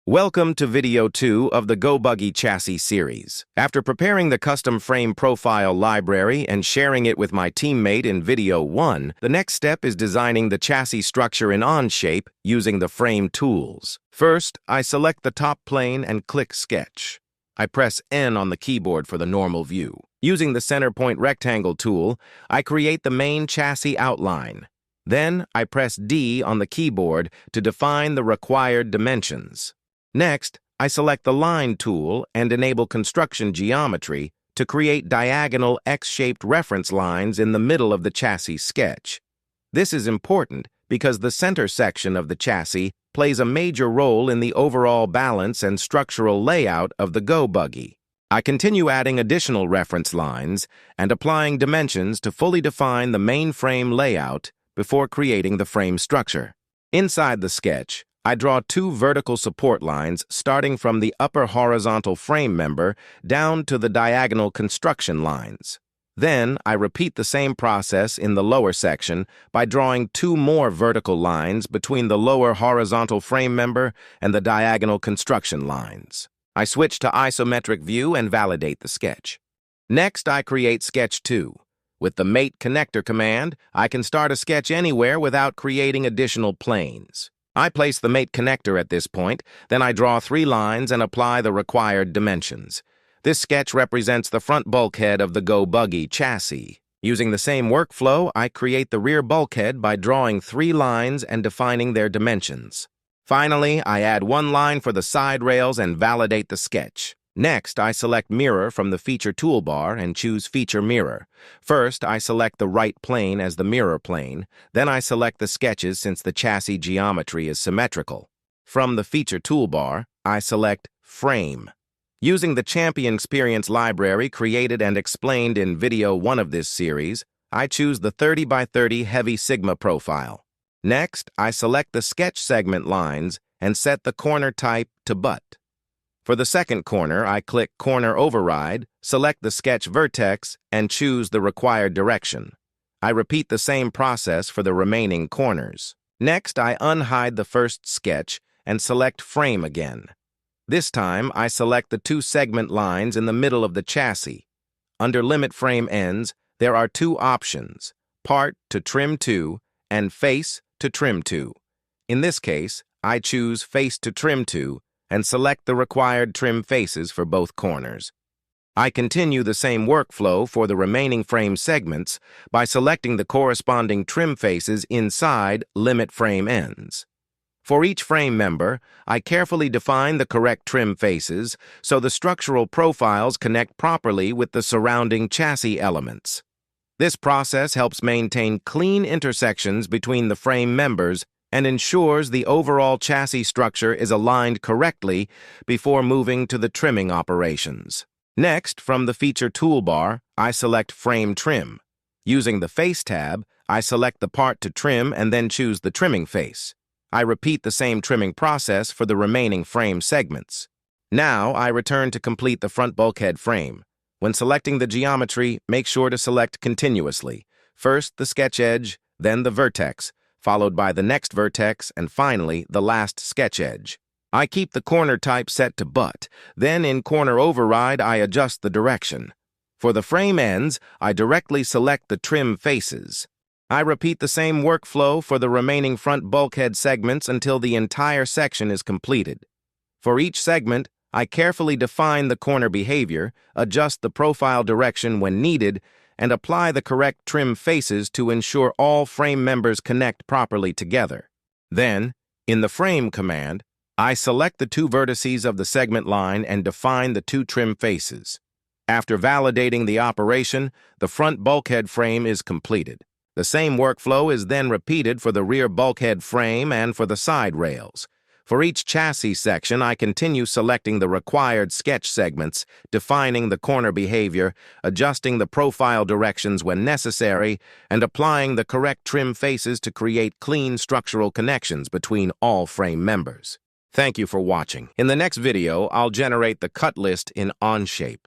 Welcome to video 2 of the Buggy chassis series. After preparing the custom frame profile library and sharing it with my teammate in video 1, the next step is designing the chassis structure in Onshape using the frame tools. First, I select the top plane and click Sketch. I press N on the keyboard for the normal view. Using the center point rectangle tool, I create the main chassis outline. Then, I press D on the keyboard to define the required dimensions. Next, I select the Line tool and enable Construction Geometry to create diagonal X-shaped reference lines in the middle of the chassis sketch. This is important because the center section of the chassis plays a major role in the overall balance and structural layout of the Buggy. I continue adding additional reference lines and applying dimensions to fully define the main frame layout before creating the frame structure. Inside the sketch, I draw two vertical support lines starting from the upper horizontal frame member down to the diagonal construction lines. Then, I repeat the same process in the lower section by drawing two more vertical lines between the lower horizontal frame member and the diagonal construction lines. I switch to isometric view and validate the sketch. Next, I create Sketch 2. With the Mate Connector command, I can start a sketch anywhere without creating additional planes. I place the Mate Connector at this point, then I draw three lines and apply the required dimensions. This sketch represents the front bulkhead of the Buggy chassis. Using the same workflow, I create the rear bulkhead by drawing three lines and defining their dimensions. Finally, I add one line for the side rails and validate the sketch. Next, I select Mirror from the Feature toolbar and choose Feature Mirror. First, I select the right plane as the mirror plane. Then I select the sketches since the chassis geometry is symmetrical. From the Feature toolbar, I select Frame. Using the Champion Experience library created and explained in video 1 of this series, I choose the 30 by 30 Heavy Sigma profile. Next, I select the sketch segment lines and set the corner type to butt. For the second corner, I click Corner Override, select the sketch vertex, and choose the required direction. I repeat the same process for the remaining corners. Next, I unhide the first sketch and select Frame again. This time, I select the two segment lines in the middle of the chassis. Under Limit Frame Ends, there are two options, Part to Trim To and Face to Trim To. In this case, I choose Face to Trim To and select the required trim faces for both corners. I continue the same workflow for the remaining frame segments by selecting the corresponding trim faces inside Limit Frame Ends. For each frame member, I carefully define the correct trim faces so the structural profiles connect properly with the surrounding chassis elements. This process helps maintain clean intersections between the frame members and ensures the overall chassis structure is aligned correctly before moving to the trimming operations. Next, from the Feature toolbar, I select Frame Trim. Using the Face tab, I select the part to trim and then choose the trimming face. I repeat the same trimming process for the remaining frame segments. Now, I return to complete the front bulkhead frame. When selecting the geometry, make sure to select continuously. First the sketch edge, then the vertex, followed by the next vertex, and finally, the last sketch edge. I keep the corner type set to butt. Then in Corner Override, I adjust the direction. For the frame ends, I directly select the trim faces. I repeat the same workflow for the remaining front bulkhead segments until the entire section is completed. For each segment, I carefully define the corner behavior, adjust the profile direction when needed, and apply the correct trim faces to ensure all frame members connect properly together. Then, in the Frame command, I select the two vertices of the segment line and define the two trim faces. After validating the operation, the front bulkhead frame is completed. The same workflow is then repeated for the rear bulkhead frame and for the side rails. For each chassis section, I continue selecting the required sketch segments, defining the corner behavior, adjusting the profile directions when necessary, and applying the correct trim faces to create clean structural connections between all frame members. Thank you for watching. In the next video, I'll generate the cut list in Onshape.